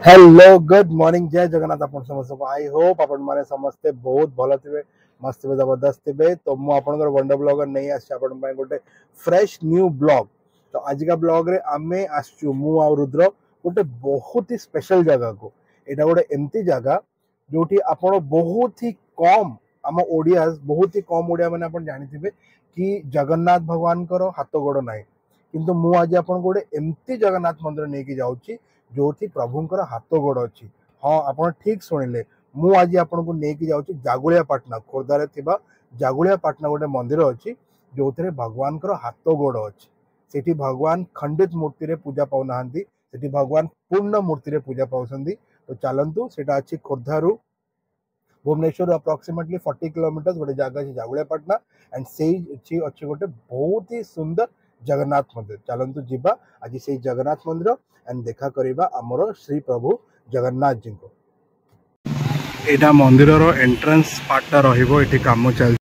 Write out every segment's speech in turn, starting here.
Hello good morning जय जगन्नाथ आपण समस्त आई होप आपण माने समस्ते बहुत भल थे मस्त थे जबरदस्त थे तो मु आपनकर वंडर ब्लॉगर नहीं आसी आपण पय गोटे फ्रेश न्यू ब्लॉग तो आज का ब्लॉग रे आमे आसचु मु आ रुद्र गोटे बहुत ही स्पेशल जगह को एटा गोटे एमती जगह जोठी आपण बहुत ही कम आम ओडिया बहुत ही कम ओडिया माने आपण जानिथिबे कि जगन्नाथ भगवान कर हाथ गोड़ नाही किंतु मु आज आपण गोटे एमती जगन्नाथ मंदिर नेकी जाउची जो प्रभुंर हाथ गोड़ अच्छी। हाँ आप ठीक शुणिले मु आज आपन को लेकिन जाऊँ जागुलिया पाटना खोर्धार थिबा जागुलिया पाटना गोटे मंदिर अच्छी जो थे भगवान हाथ गोड़ अच्छी सेठी भगवान खंडित मूर्ति रे पूजा पाऊना सेठी भगवान पूर्ण मूर्ति रे पूजा पाउछंदी। तो चलतु सेटा अच्छी खोर्धारू भुवनेश्वर अप्रोक्सीमेटली 40 किलोमीटर गोटे जगह अच्छी जागुलिया पाटना एंड से अच्छी गोटे बहुत ही सुंदर जगन्नाथ मंदिर चलतु जीवा आज से जगन्नाथ मंदिर एंड देखा करिबा हमरो श्री प्रभु जगन्नाथ जी को। एटा मंदिर रो एंट्रेंस पार्टा रहिबो एठी काम चल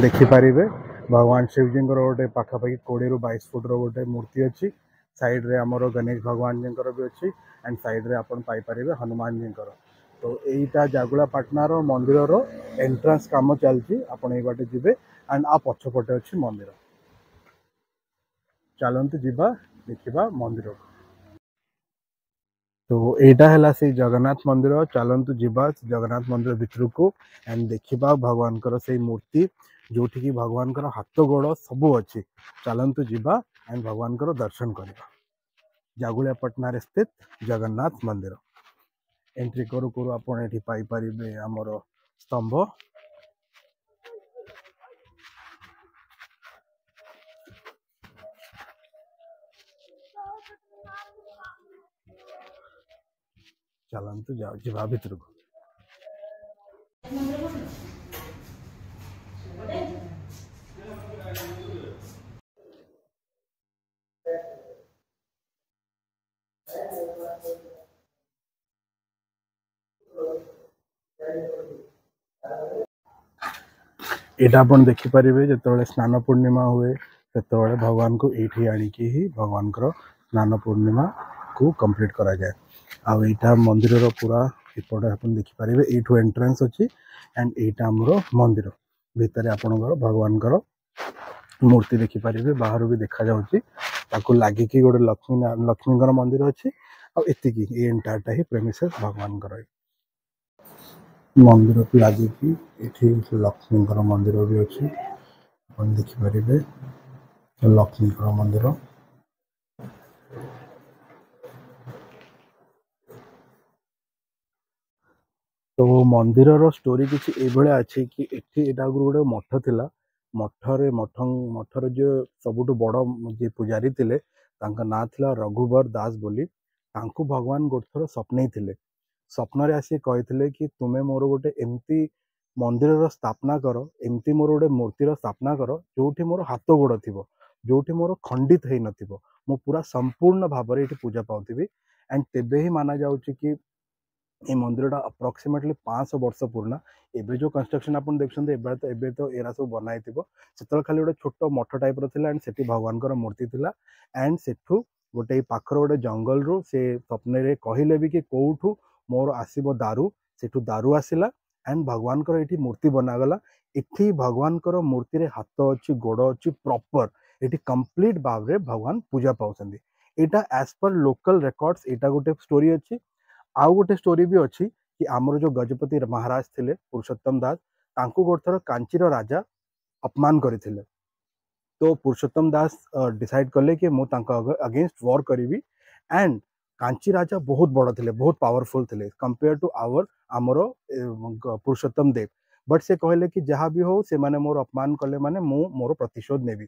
देखि पारिबे भगवान शिव जी गोटे पाखापाखि 20 ରୁ 22 फुट रो गोटे मूर्ति अच्छी साइड रे हमरो गणेश भगवान जी भी अच्छी एंड साइड रे आपण पाई पारिबे हनुमान जी। तो यहीटा जागुला पाटना रो मंदिर रो एंट्रेंस काम चलची आपण ए बाटे जिबे एंड आ पछपटे अच्छी मंदिर चलतु जीवा देखिबा मंदिर। तो एटा है से जगन्नाथ मंदिर चलतु जीवा जगन्नाथ मंदिर भितर को एंड देखिबा भगवान से मूर्ति जोठी की भगवान हाथ गोड़ सबू अच्छी चलतु जीवा एंड भगवान दर्शन करवा जागुलिया पटना रे स्थित जगन्नाथ मंदिर एंट्री करू करू आपण एठी पाई परिबे हमर स्तंभ चलतु जाओ जीवा भितर को। एटा आपण देखि परिबे जेतोले स्नान पूर्णिमा हुए सेतोले भगवान को एठी आनिकी ही भगवान को स्नान पूर्णिमा को कंप्लीट करा जाए। आ एटा मंदिर रो पूरा एपटे आपण देखि परिबे एठो एंट्रेंस अछि एंड एटा हमरो मंदिर भीतर आपणकर भगवान को मूर्ति देखि परिबे बाहर भी देखा जाउची ताको लागी कि गोटे लक्ष्मी मंदिर अच्छी आ एतिकी ए एंटायरटा ही प्रेमिसेस भगवान को मंदिर को लगे कि ये लक्ष्मी मंदिर भी अच्छी देखिपारे लक्ष्मी मंदिर। तो मंदिर रो स्टोरी किसी एभलिया अच्छी कि एठी एटा गोटे मठ थिला मठर जो सबुठ बड़ जे पूजारी थिले तांका ना थिला रघुवर दास बोली तांको भगवान गोटे थर स्वप्न थिले स्वप्न आसी कही कि तुम्हें मोर गोटे एमती मंदिर स्थापना कर एमती मोर गोटे मूर्तिर स्थापना कर जोठी मोर हाथ गोड़ थी जोठी मोर खंडित हो नथिबो मो पूरा संपूर्ण भाव में ये पूजा पाउथिबी एंड तेबे ही माना जाउची कि ये मंदिरटा अप्रोक्सीमेटली 500 वर्ष पुराना एबे जो कंस्ट्रक्शन अपन देखछन्ते एबे तो एरा सब बनाई थिबो सेतल खाली गोटे छोट मठ टाइप रो थिला एंड सेठी भगवान कर मूर्ति थिला एंड सेठू गोटे पाखर गोटे जंगल रू से स्वप्न रे कहिले भी कि कोठू मोर आसीबो दारू सेठू दारू आसिला एंड भगवान कर एठी मूर्ति बनागला एठी भगवान कर मूर्ति रे हाथ अच्छी गोड़ अच्छी प्रॉपर एठी कंप्लीट भाव रे भगवान पूजा पाउछन्ती एटा एज पर लोकल रिकॉर्ड्स एटा गोटे स्टोरी अच्छी आउ गोटे स्टोरी भी अच्छी कि आमर जो गजपति महाराज थे पुरुषोत्तम दास तांको गोटे थर कांचीर राजा अपमान करते तो पुरुषोत्तम दास डिसाइड कले कि मुझे अगेंस्ट वॉर करी एंड कांची राजा बहुत बड़ थे बहुत पावरफुल थे कंपेयर टू आवर आमर पुरुषोत्तम देव बट से कहले कि जहाँ भी हो से माने मोर अपमान कले माने मु मोर प्रतिशोध नेबी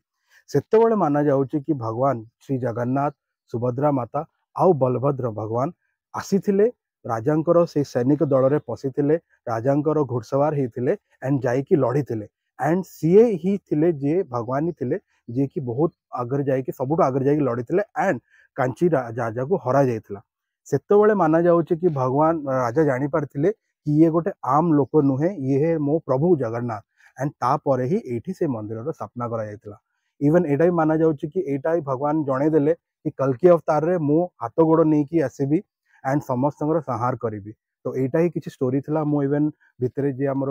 सेतेबेले माना जाउची कि भगवान श्री जगन्नाथ सुभद्रा माता आउ बलभद्र भगवान आसीथिले राजांकर से सैनिक दल में पशिथिले राजांकर घुड़सवार होते एंड जाइकी लड़ी थे एंड सीए ही थिले जे भगवान ही थिले जे कि बहुत आगे जाइकी सबुठ आगे जाइकी लड़ी थे एंड कांची राजा को हरा जाइथिला सेतेबेले माना जाउची कि भगवान राजा जानी पारथिले कि ये गोटे आम लोक नुहे ये मो प्रभु जगन्नाथ एंड तापर ही एठी से मंदिर स्थापना करा जाइथिला इवन एटा भी माना जाउची कि एटा ही भगवान जणे देले कि कल्कि अवतार रे मो हाथ गोड़ नहीं कि आसीबी एंड समस्त संहार करी तो यहीटा ही किसी स्टोरी थिला मु इवन भितर जी आम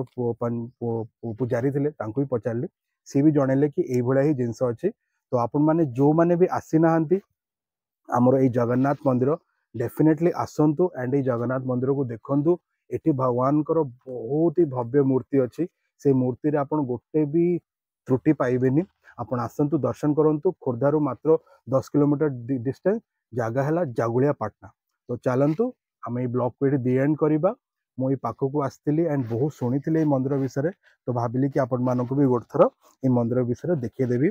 पूजारी थे भी पचारि सी भी जनइले कि ये ही जिनस अच्छी तो आपण मैंने जो मैंने भी आसी ना आमर ये जगन्नाथ मंदिर डेफिनेटली आसतु एंड ये जगन्नाथ मंदिर को देखु ये भगवान बहुत ही भव्य मूर्ति अच्छी से मूर्ति रे आपण गोटे भी त्रुटि पाइबेनी आपण आसतु दर्शन करूँ खोर्धारू मात्र 10 किलोमीटर डिस्टेंस जगह है जागुलिया पाटना तो चलतु आम ये ब्लॉग को ये दी एंड करवा मुझे पाखक आसती एंड बहुत शुणी मंदिर विषय तो भाविली कि आपण मानक भी गोटे थर ये मंदिर विषय देखीदेवी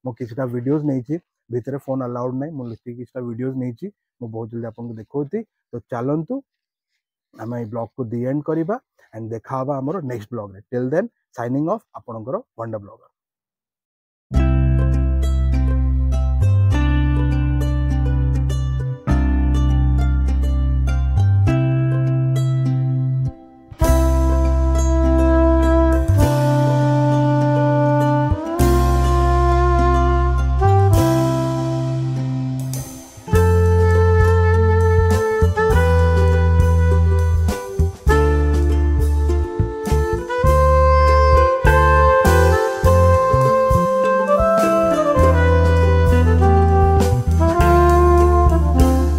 मो किसी वीडियोज नहीं भितर फोन अलाउड ना मुझे किसी वीडियोज नहीं बहुत जल्दी आपको देखी तो चलतु आम ये ब्लॉग को दी एंड करवा एंड देखा आमर नेक्स्ट ब्लॉग रे टिल देन साइनिंग ऑफ आपणकर वंडर ब्लॉगर।